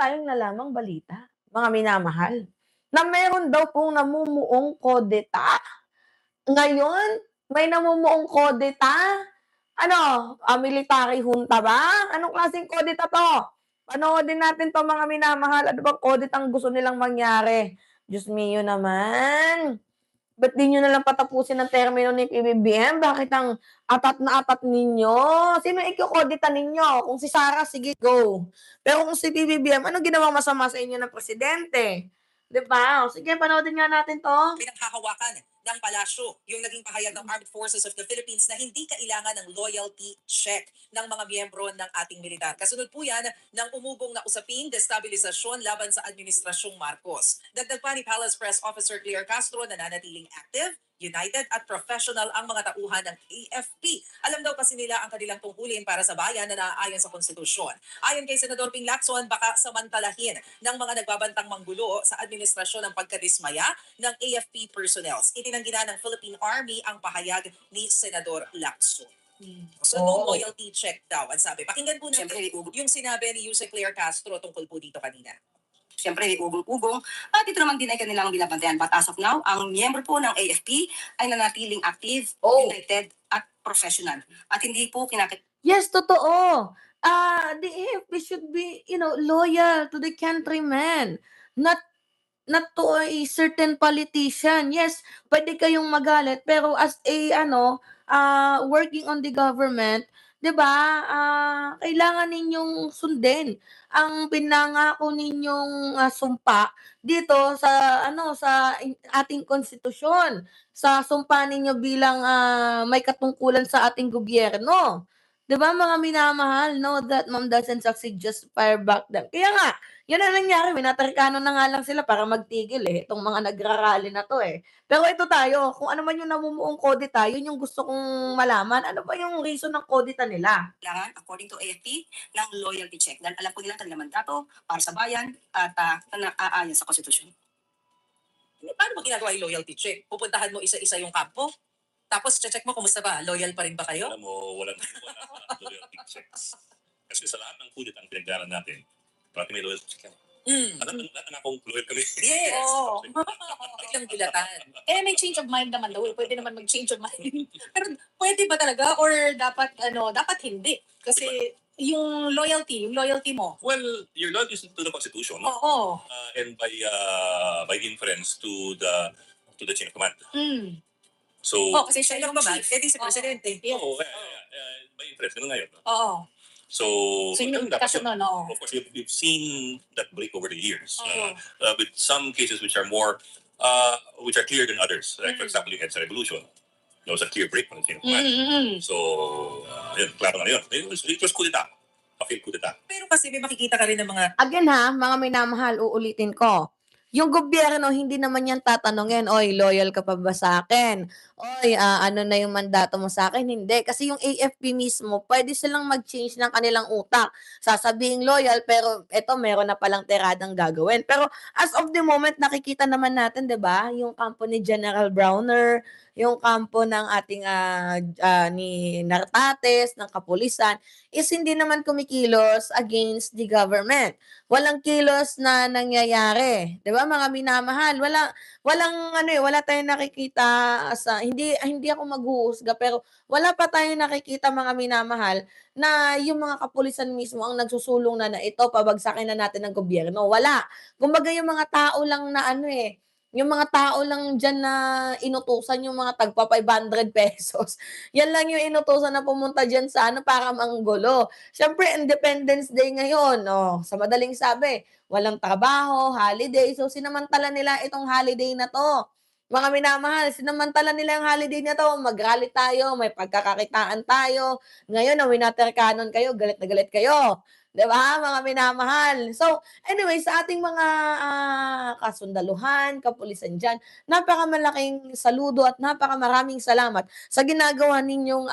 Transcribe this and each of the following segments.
tayong nalamang balita, mga minamahal, na meron daw pong namumuong kodeta. Ngayon, may namumuong kodeta. Ano, military junta ba? Anong klaseng kodeta 'to? Panoodin natin 'to, mga minamahal. Ano bang kodetang gusto nilang mangyari? Diyos mio naman. Ba't di niyo nalang patapusin ang termino ni PBBM? Bakit ang atat na atat ninyo? Sino ikokodita ninyo? Kung si Sara, sige, go. Pero kung si PBBM, anong ginawang masama sa inyo ng presidente? 'Di ba? O sige, panoodin nga natin 'to. Pinanghahawakan ng palasyo yung naging pahayag ng Armed Forces of the Philippines na hindi kailangan ng loyalty check ng mga miyembro ng ating militar. Kasunod po yan ng umugong na usaping destabilisasyon laban sa Administrasyong Marcos. Dagdag pa ni Palace Press Officer Claire Castro na nanatiling active, united at professional ang mga tauhan ng AFP. Alam daw kasi nila ang kanilang tungkulin para sa bayan na naaayon sa konstitusyon. Ayon kay Senador Ping Lacson, baka samantalahin ng mga nagbabantang manggulo sa administrasyon ng pagkadismaya ng AFP personnels. Itinanggi na ng Philippine Army ang pahayag ni Senador Lacson. So no loyalty check daw, ang sabi. Pakinggan po natin yung sinabi ni Yusek Claire Castro tungkol po dito kanina. Siyempre, ugong-ugong. At ito naman din ay kanilang binabantayan. But as of now, ang miyembro po ng AFP ay nanatiling active, united, at professional. At hindi po Yes, totoo. The AFP should be, loyal to the countrymen, not to a certain politician. Yes, pwede kayong magalit, pero as a working on the government, 'di ba? Kailangan ninyong sundin ang pinangako ninyong sumpa dito sa ating konstitusyon, sa sumpa ninyo bilang may katungkulan sa ating gobyerno. 'Di ba, mga minamahal? Know that mom doesn't succeed, just fire back them. Kaya nga, yun ang nangyari, minatarkano na nga lang sila para magtigil, itong mga nagra-rally na 'to, eh. Pero ito tayo, kung ano man yung namumuong kodeta, yun yung gusto kong malaman. Ano ba yung reason ng kodeta nila? kailangan, according to AFP, ng loyalty check. Dahil alam po nila kanilang mandato para sa bayan at na naaayon sa konstitusyon. Paano mo ginagawa yung loyalty check? Pupuntahan mo isa-isa yung kampo? Tapos check mo kumusta ba? Loyal pa rin ba kayo? Alam mo, walang loyalty checks. Kasi sa lahat ng kudit ang pinagdaran natin, parang may loyalty check yan. Lahat ng akong loyal kami. Yes! Oo. Biglang gilatan. May change of mind naman daw. Pwede naman mag-change of mind. Pero pwede ba talaga or dapat hindi? Kasi yung loyalty mo. Well, your loyalty is to the Constitution, no? Oo. And by inference to the chain of command. So, Kasi siya yung ba? chief. Pwede si Presidente. Yes. by inference, ganun ngayon. No? Oo. So yun yung dapat kasunod, oo. of course, we've seen that break over the years. Oo. With some cases which are clear than others. Like, for example, yung EDSA Revolution. There was a clear break from the chain of command. So, yun, klaro na yun. It was kudeta. Pakil kudeta. Pero kasi may makikita ka rin ng mga Again mga minamahal, uulitin ko. Yung gobyerno, hindi naman yan tatanungin, "Oy, loyal ka pa ba sa akin? Oy, ano na yung mandato mo sa akin?" Hindi. Kasi yung AFP mismo, pwede silang mag-change ng kanilang utak. Sasabihing loyal, pero eto meron na palang tiradang gagawin. Pero as of the moment, nakikita naman natin, 'di ba, yung kampo ni General Browner, yung kampo ng ating ni Nartates, ng kapulisan, is hindi naman kumikilos against the government. Walang kilos na nangyayari, 'di ba, mga minamahal? Wala tayong nakikita sa hindi ako maghuhusga, pero wala pa tayong nakikita, mga minamahal, na yung mga kapulisan mismo ang nagsusulong na ito pabagsakin na natin ang gobyerno, wala. Kumbaga yung mga tao lang na yung mga tao lang diyan na inutusan, yung mga tagpa ₱500, yan lang yung inutusan na pumunta diyan sa para manggulo. Siyempre Independence Day ngayon, sa madaling sabi, walang trabaho, holiday, so sinamantala nila itong holiday na 'to. Mga minamahal, sinamantala nila yung holiday na 'to, mag-rally tayo, may pagkakakitaan tayo. Ngayon na winaterkanon kayo, galit na galit kayo, 'di ba, mga minamahal? So, anyway, sa ating mga kasundaluhan, kapulisan diyan, napakamalaking saludo at napakamaraming salamat sa ginagawa ninyong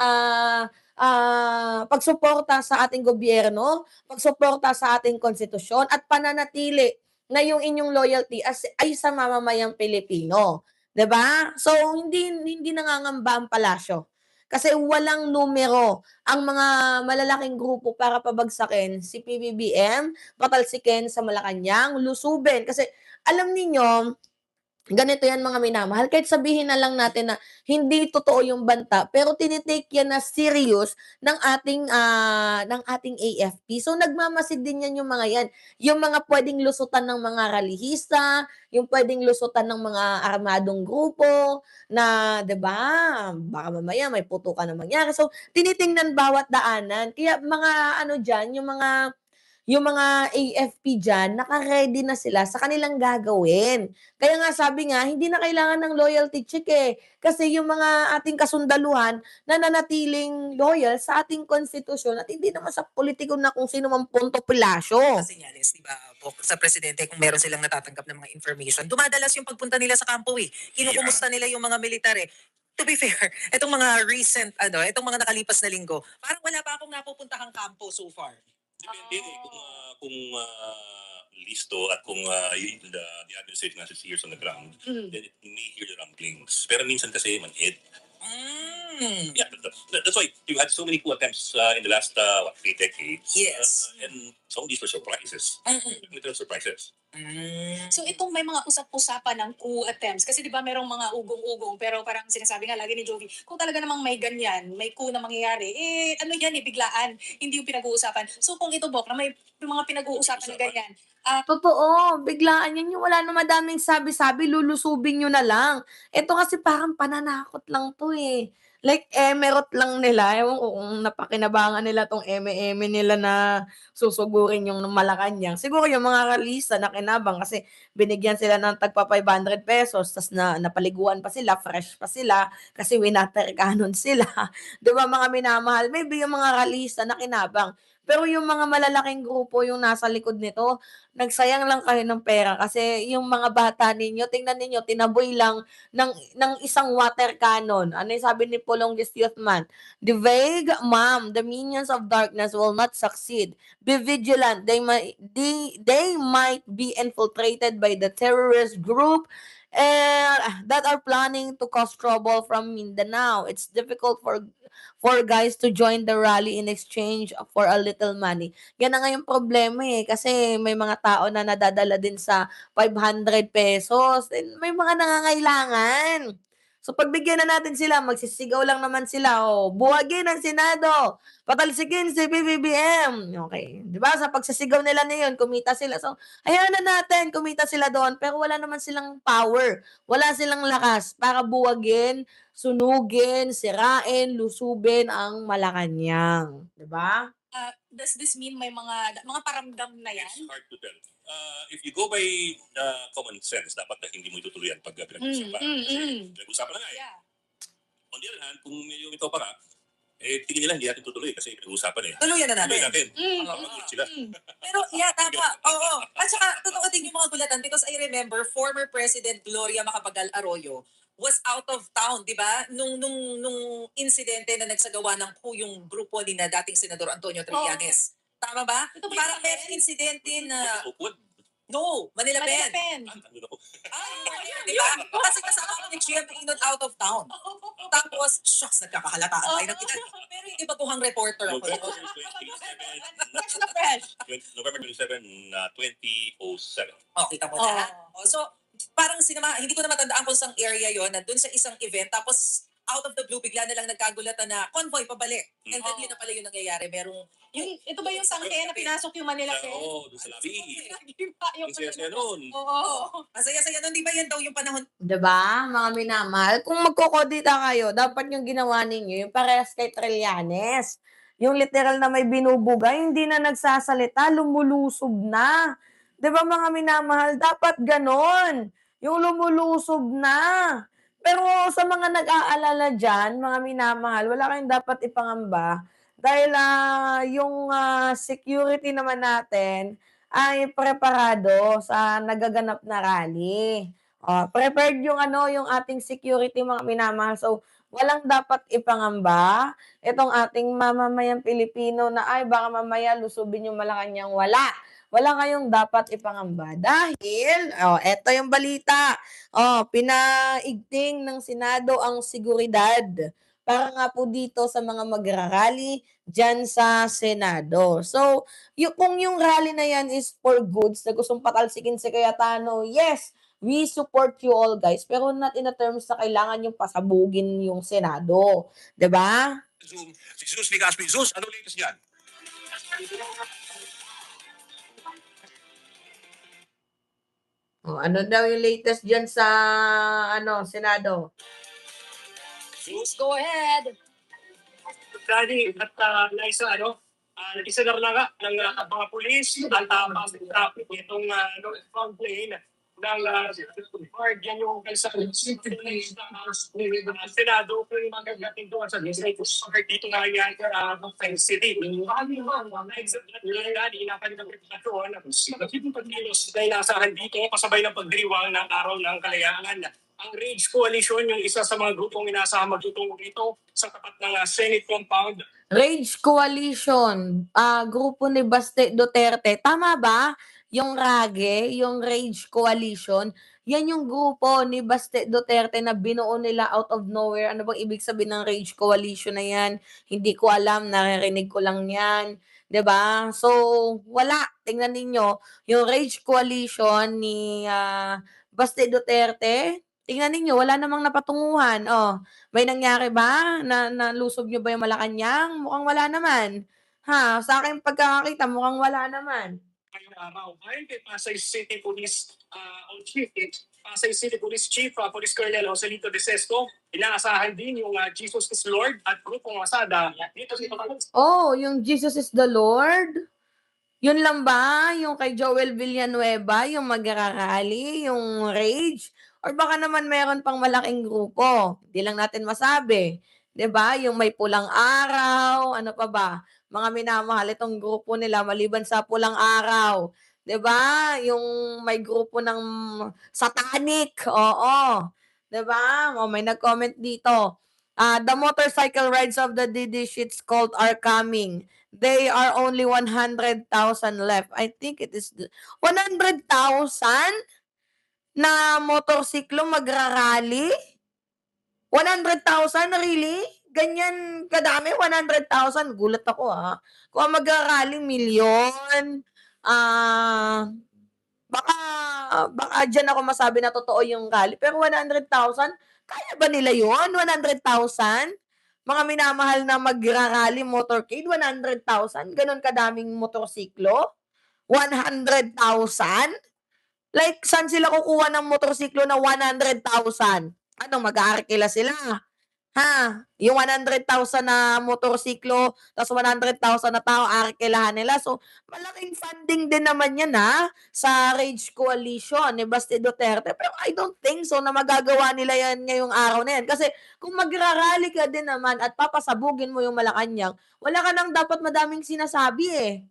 pagsuporta sa ating gobyerno, pagsuporta sa ating konstitusyon, at pananatili na yung inyong loyalty ay sa mamamayang Pilipino, 'di ba? So hindi nangangamba ang palasyo. Kasi walang numero ang mga malalaking grupo para pabagsakin si PBBM, patalsikin sa Malacanang, lusubin. Kasi alam ninyo, ganito yan mga minamahal, kahit sabihin na lang natin na hindi totoo yung banta, pero tinitake yan na serious ng ating AFP. So nagmamasid din yan yung mga yan. Yung mga pwedeng lusutan ng mga ralihista, yung pwedeng lusutan ng mga armadong grupo na, 'di ba? Baka mamaya may putukan na mangyari. So tinitingnan bawat daanan. Kaya mga ano diyan, yung mga AFP diyan, naka-ready na sila sa kanilang gagawin. Kaya nga sabi nga, hindi na kailangan ng loyalty check eh. Kasi yung mga ating kasundaluhan nananatiling loyal sa ating konstitusyon at hindi naman sa politiko na kung sino man punto pilasyo. Senyales, di ba, Bok, sa presidente kung meron silang natatanggap ng mga information. Dumadalas yung pagpunta nila sa kampo eh. Kinukumusta nila yung mga militar eh. To be fair, itong mga recent, itong mga nakalipas na linggo, parang wala pa akong napupuntahang kampo so far. Depende kung listo at kung the administration has its ears on the ground, then it may hear the rumblings. Pero minsan kasi manhid. Yeah, that's why you had so many coup attempts in the last 3 decades. Yes. And some of these were surprises. Literal surprises. So itong may mga usap-usapan ng coup attempts, kasi di ba merong mga ugong-ugong, pero parang sinasabi nga lagi ni Jovi, kung talaga namang may ganyan, may coup na mangyayari, ano yan biglaan, hindi yung pinag-uusapan. So kung ito, Bok, na may mga pinag-uusapan na ganyan, Totoo, biglaan yan yung wala na madaming sabi-sabi, lulusubin niyo na lang. Ito kasi parang pananakot lang 'to, eh. Like emerald lang nila, ewan ko kung napakinabangan nila 'tong eme-eme nila na susugurin yung Malacanang. Siguro yung mga ralista nakinabang kasi binigyan sila ng tagpa ₱500 ta's napaliguan pa sila, fresh pa sila kasi winater cannon sila. 'Di ba mga minamahal, maybe yung mga ralista nakinabang. Pero yung mga malalaking grupo yung nasa likod nito, nagsayang lang kayo ng pera kasi yung mga bata ninyo, tingnan ninyo, tinaboy lang ng isang water cannon. Ano yung sabi ni Pulongist Youthman? The vague, ma'am, the minions of darkness will not succeed. Be vigilant. They might be infiltrated by the terrorist group that are planning to cause trouble from Mindanao. It's difficult for guys to join the rally in exchange for a little money. Yan na nga yung problema eh, kasi may mga tao na nadadala din sa ₱500 and may mga nangangailangan. So pagbigyan na natin sila, magsisigaw lang naman sila, oh, buwagin ang Senado, patalsikin si BBBM. Okay, 'di ba? Sa pagsisigaw nila na yun, kumita sila. So, hayaan na natin, kumita sila doon, pero wala naman silang power, wala silang lakas para buwagin, sunugin, sirain, lusubin ang Malacanang, 'di ba? does this mean may mga paramdam na yan? It's hard to tell. If you go by common sense, dapat na hindi mo itutuloy yan pag pinag-usapan. Kasi pinag-usapan na nga eh. Yeah. On the other hand, kung medyo ito para, tingin nila hindi natin tutuloy kasi pinag-usapan eh. Tuluyan na Tuloy natin. natin. Mag-ulit sila. Pero yeah, tama. Oo. At saka, totoo din yung mga gulatan because I remember former President Gloria Macapagal Arroyo was out of town, di ba? Nung insidente na nagsagawa ng coup yung grupo ni na dating Senador Antonio Trillanes. Tama ba? Ito ba Parang yung may insidente na... Oakwood. No, Manila Manila Pen. Pen. Ano ako? Di ba? Kasi kasama ko ni GM Inon out of town. Tapos, shucks, nagkakahalataan tayo ng edad. Pero hindi ba buhang reporter ako? Fresh na fresh. November 27, 2007. Oh, kita mo na. Oh, so, parang hindi ko na matandaan kung saan area yon na dun sa isang event. Tapos, out of the blue, bigla na lang nagkagulatan na convoy pabalik. And then yun na pala yung nangyayari. Ito ba yung sangke na pinasok yung Manila Pen? Oo, doon sa labi. Yung Yung saya-saya noon. Oo. Ang saya-saya nun, di ba yan daw yung panahon? 'Di ba, mga minamahal? Kung magkokodita kayo, dapat yung ginawa ninyo yung parehas kay Trillanes. Yung literal na may binubuga, hindi na nagsasalita, lumulusob na. 'Di ba mga minamahal, dapat gano'n, yung lumulusob na. Pero sa mga nag-aalala diyan, mga minamahal, wala kayong dapat ipangamba dahil, yung, security naman natin ay preparado sa nagaganap na rally. Prepared yung yung ating security mga minamahal. So, walang dapat ipangamba itong ating mamamayang Pilipino na, "Ay baka mamaya lusubin yung Malacanang." Wala kayong dapat ipangamba dahil, eto yung balita, pinaigting ng Senado ang seguridad para nga po dito sa mga magra-rally diyan sa Senado. So, kung yung rally na yan is for goods na gustong patalsikin si Cayetano, yes, we support you all guys, pero not in a terms na kailangan yung pasabugin yung Senado, 'di ba? Zoom, si Zeus Ligaspi. Zeus, ano latest dyan? Ano daw yung latest diyan sa Senado? Zeus, go ahead. Dali at Liza, nag-isa na nga ng mga pulis at traffic itong front lane ng guard. Yan yung kalsada ng Senado kung magagating doon sa district court dito nga yan sa Fence City. Inakanitang reputasyon magiging pagkilos na inasahan dito kasabay ng pagdiriwang ng Araw ng Kalayaan. Ang Rage Coalition, yung isa sa mga grupong inaasahan magtutungo dito sa tapat ng Senate compound. Rage Coalition, grupo ni Baste Duterte. Tama ba? Yung RAGE, yung Rage Coalition, yan yung grupo ni Baste Duterte na binuo nila out of nowhere. Ano bang ibig sabihin ng Rage Coalition na yan? Hindi ko alam, naririnig ko lang yan. 'Di ba? So, wala. Tingnan ninyo, yung Rage Coalition ni Baste Duterte, tingnan ninyo, wala namang napatunguhan. Oh, may nangyari ba? Nalusob niyo ba yung Malacanang? Mukhang wala naman. Sa aking pagkakakita mukhang wala naman. Ngayong araw. Ayon kay Pasay City Police Pasay City Police Chief Police Colonel Joselito De Sesto, inaasahan din yung Jesus is Lord at grupong Masada dito sa Oh, yung Jesus is the Lord? Yun lang ba? Yung kay Joel Villanueva, yung magra-rally, yung Rage? Or baka naman meron pang malaking grupo? Di lang natin masabi. 'Di ba? Yung may Pulang Araw, ano pa ba? Mga minamahal itong grupo nila maliban sa Pulang Araw. 'Di ba? Yung may grupo ng Satanic, oo. 'Di ba? May nag-comment dito. The motorcycle rides of the DD sheets called are coming. They are only 100,000 left. I think it is 100,000 na motorsiklo magra-rally? 100,000 really? Ganyan kadami, 100,000? Gulat ako, Kung ang magra-rally milyon, baka baka diyan ako masabi na totoo yung rally, pero 100,000, kaya ba nila yun, 100,000? Mga minamahal na magra-rally motorcade, 100,000, gano'n kadaming motorsiklo? 100,000? Like saan sila kukuha ng motorsiklo na 100,000? Ano, mag-aarkila sila? Yung 100,000 na motorsiklo ta's 100,000 na tao arkilahan nila. So, malaking funding din naman yan, sa Rage Coalition ni Baste Duterte. Pero I don't think so na magagawa nila yan ngayong araw na yan. Kasi kung magra-rally ka din naman at papasabugin mo yung Malacanang, wala ka ng dapat madaming sinasabi, eh.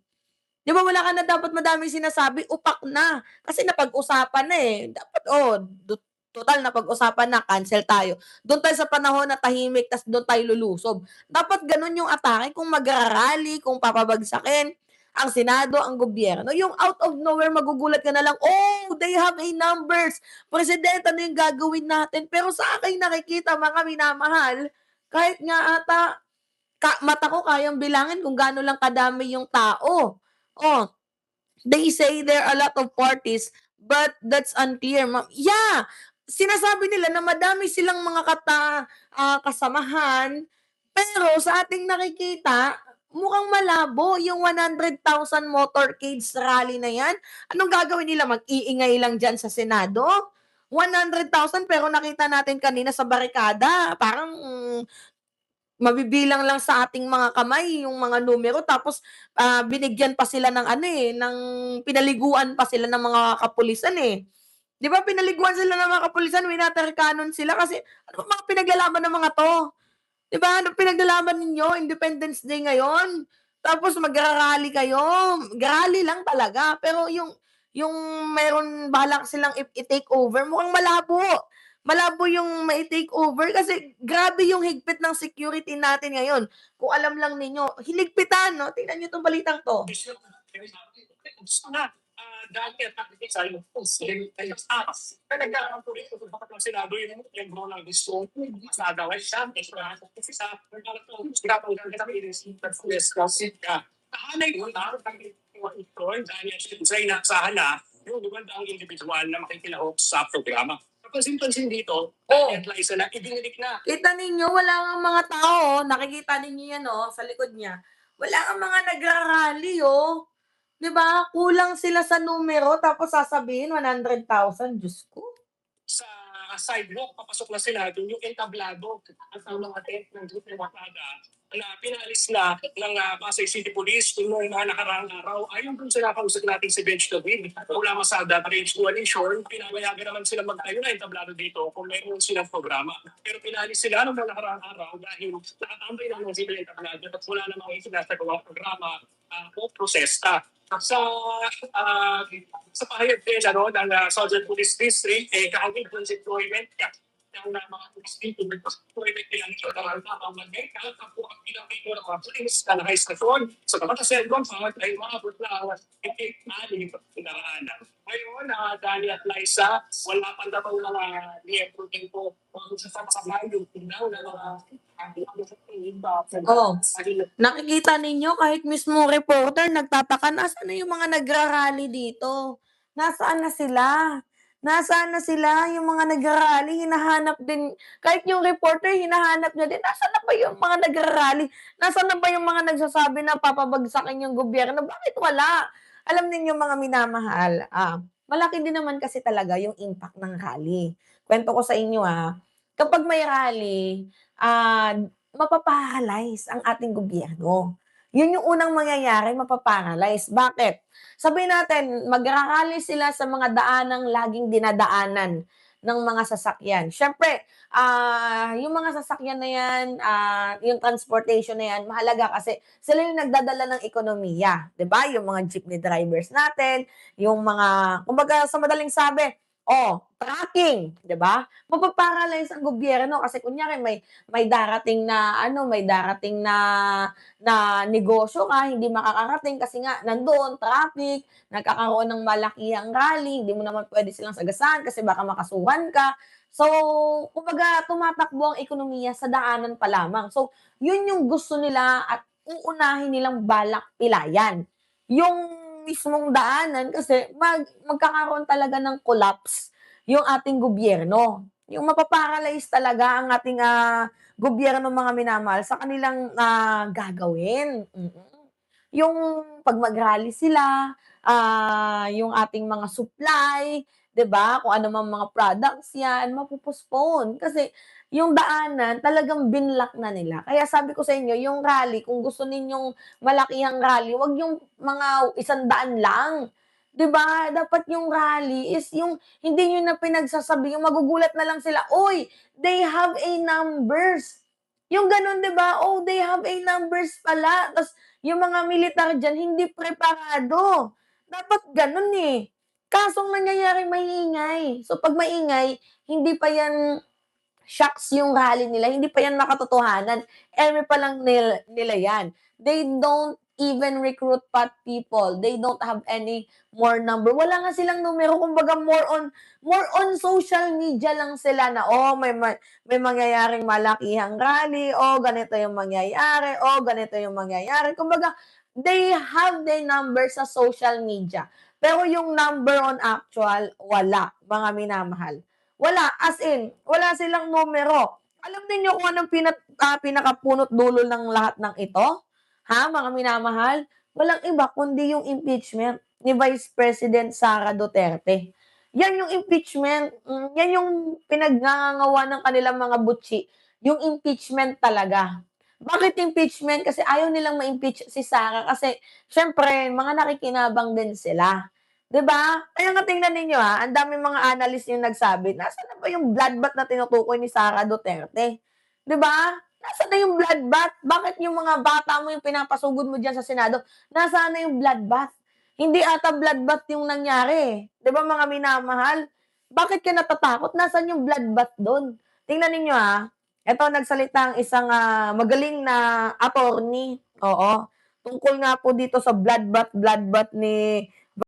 'Di ba wala ka na dapat madaming sinasabi, upak na. Kasi napag-usapan na, eh. Dapat, total napag-usapan na, cancel tayo. Do'n tayo sa panahon na tahimik ta's do'n tayo lulusob. Dapat gano'n yung atake kung magra-rally, kung papabagsakin ang Senado, ang gobyerno. Yung out of nowhere magugulat ka na lang, "Oh, they have a numbers. Presidente, ano yung gagawin natin?" Pero sa aking nakikita mga minamahal, kahit nga ata mata ko kayang bilangin kung gaano lang kadami yung tao. Oh, they say there are a lot of parties, but that's unclear. Yeah, sinasabi nila na madami silang mga kasamahan, pero sa ating nakikita, mukhang malabo yung 100,000 motorcades rally na yan. Anong gagawin nila? Mag-iingay lang diyan sa Senado? 100,000 pero nakita natin kanina sa barikada, parang mabibilang lang sa ating mga kamay yung mga numero tapos, binigyan pa sila ng ng pinaliguan pa sila ng mga kapulisan, eh. 'Di ba pinaliguan sila ng mga kapulisan, winater cannon sila kasi ano bang mga pinaglalaban ng mga 'to? 'Di ba, anong pinaglalaban ninyo, Independence Day ngayon, tapos magra-rally kayo, rally lang talaga pero yung meron balak silang i-take over mukhang malabo. Malabo yung mai-take over kasi grabe yung higpit ng security natin ngayon. Kung alam lang ninyo, hinigpitan 'no, tingnan niyo 'tong balitang 'to. na dati at nakikita yung Muslim ay atas. Talaga ang tuloy ko bakit lang Senado yung bro ng gusto masadaway siya. Kasi sa pinapanggal ka ng inis kasi kahanay ko na ang ito dahil sa inaasahan na yung magandang individual na makikilahok sa programa. Kapansin-pansin dito, at Liza na ibinilik na. Kita ninyo, wala ngang mga tao, nakikita ninyo yan, sa likod niya. Wala ngang mga nagra-rally, 'Di ba? Kulang sila sa numero tapos sasabihin 100,000, Diyos ko. Sa sidewalk, papasok na sila doon yung entablado at ang mga tent ng Grupo Wakada na pinalis na ng Pasay City Police noong mga nakaraang araw. Ayon dun sa nakausap natin si Bench David, mula Masada Range Coalition, pinabayagan naman sila magtayo na entablado dito kung mayroon silang programa. Pero pinalis sila noong mga nakaraang araw dahil nakatambay na ng sila entablado at wala namang isinasagawang programa o prosesta. Sa pahayag din ng Southern Police District, kahawig ng deployment ng mga police dito, deployment nilang ito ng mag-make po ang pinakito ng mga police na naka-istasyon. Sa kapatasan doon, ay umabot na 8 pinaraan. Ngayon, Dani at Liza, wala pa daw mga miyembro din po sa yung tingnan ng mga Nakikita ninyo kahit mismo reporter nagtataka, nasaan na yung mga nagra-rally dito? Nasaan na sila? Nasaan na sila yung mga nagra-rally? Hinahanap din, kahit yung reporter hinahanap niya din, nasaan na ba yung mga nagra-rally? Nasaan na ba yung mga nagsasabi na papabagsakin yung gobyerno? Bakit wala? Alam ninyo mga minamahal, malaki din naman kasi talaga yung impact ng rally. Kwento ko sa inyo, kapag may rally, mapa-paralyze ang ating gobyerno. Yun yung unang mangyayari, mapa-paralyze. Bakit? Sabihin natin, magra-rally sila sa mga daanang laging dinadaanan ng mga sasakyan. Siyempre, yung mga sasakyan na yan, yung transportation na yan, mahalaga kasi sila yung nagdadala ng ekonomiya. 'Di ba? Yung mga jeepney drivers natin, yung mga, kumbaga sa madaling sabi, tracking, 'di ba? Mapa-paralyze ang gobyerno kasi kunyari may darating na na negosyo ka, hindi makakarating kasi nga nandoon traffic, nagkakaroon ng malakihang rally, hindi mo naman pwede silang sagasaan kasi baka makasuhan ka. So, kumbaga tumatakbo ang ekonomiya sa daanan pa lamang. So, yun yung gusto nila at uunahin nilang balak pilayan. Yung mismong daanan kasi magkakaroon talaga ng collapse yung ating gobyerno. Yung mapaparalyze talaga ang ating gobyerno mga minamahal sa kanilang gagawin. Yung 'pag mag-rally sila, yung ating mga supply, 'di ba? Kung ano mang mga products 'yan, mapo-postpone kasi yung daanan talagang binlock na nila. Kaya sabi ko sa inyo, yung rally, kung gusto ninyong malakihang rally, 'wag yung mga 100 lang. 'Di ba? Dapat yung rally is yung hindi niyo na pinagsasabi, yung magugulat na lang sila, "Uy, they have a numbers." Yung gano'n, 'di ba? "Oh, they have a numbers pala." Tas yung mga militar diyan hindi preparado. Dapat gano'n, Kaso ang nangyayari maingay. So 'pag maingay, hindi pa yan shocks yung rally nila, hindi pa yan makatotohanan, eme pa lang nila yan. They don't even recruit people. They don't have any more number. Wala nga silang numero, kumbaga more on social media lang sila na may mangyayaring malakihang rally, ganito yung mangyayari, ganito yung mangyayari. Kumbaga, they have their number sa social media. Pero yung number on actual, wala, mga minamahal. Wala, as in, wala silang numero. Alam niyo kung anong pinakapunot dulo ng lahat ng ito? Mga minamahal? Walang iba kundi yung impeachment ni Vice President Sara Duterte. Yan yung impeachment, yan yung pinagngangawa ng kanilang mga butsi, yung impeachment talaga. Bakit impeachment? Kasi ayaw nilang ma-impeach si Sara kasi siyempre mga nakikinabang din sila. 'Di ba? Kaya nga tingnan ninyo, ang daming mga analyst yung nagsabi, nasaan na ba yung bloodbath na tinutukoy ni Sara Duterte? 'Di ba? Nasaan na yung bloodbath? Bakit yung mga bata mo yung pinapasugod mo diyan sa Senado, nasaan na yung bloodbath? Hindi ata bloodbath yung nangyari, 'di ba mga minamahal? Bakit ka natatakot? Nasaan yung bloodbath dun? Tingnan ninyo, eto nagsalita ang isang, magaling na attorney, tungkol nga po dito sa bloodbath ni